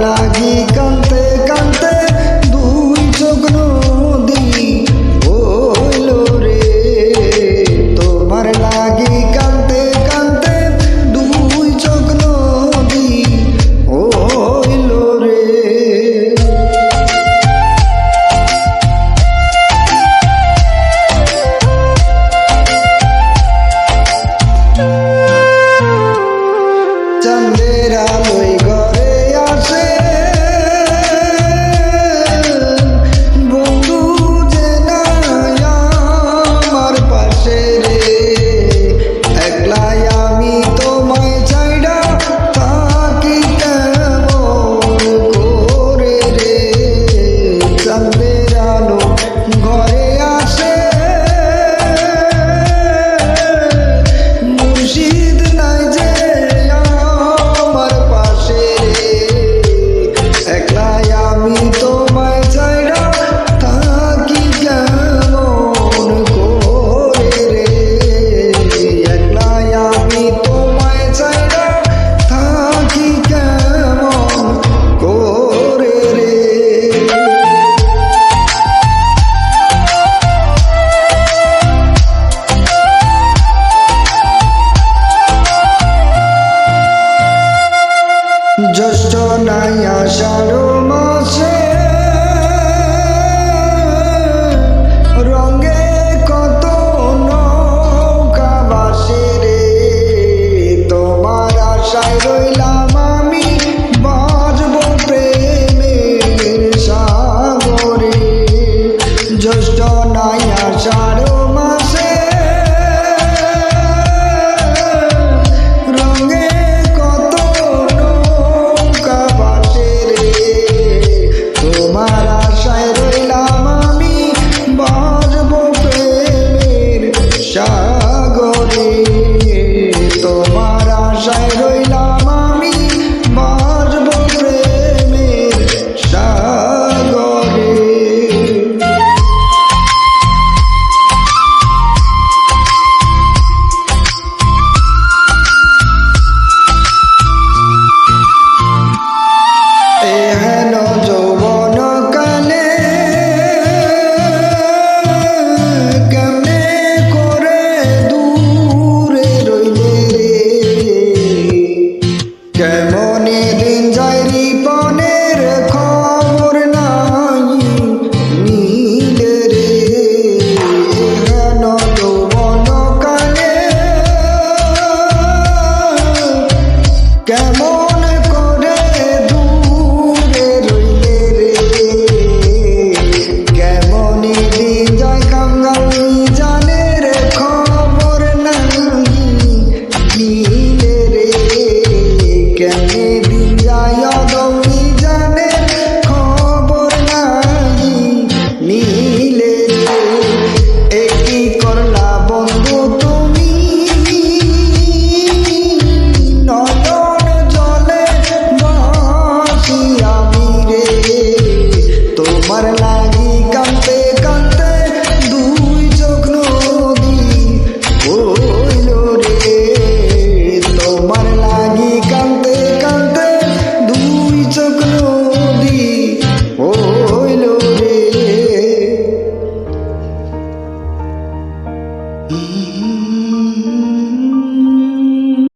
লাগি কান্তে কান্তে দুই চোখ নদী হইল রে, তোমার লাগি কান্তে কান্তে দুই চোখ নদী হইল রে। চাঁদের আলোয় ঘরে আসে বন্ধু যে নাই আমার পাশে রে, একলাই আমি তোমায় চাইডা থাকি কেমন করে রে। চাঁদের আলো ঘরে আসে মুর্শিদ নাই যে আমার পাশে রে, একলাই আমি তোমায় চাইডা থাকি কেমন করে রে, একলাই আমি তোমায় চাইডা থাকি কেমন করে রে। জ্যৈষ্ঠ নাই আষাঢ়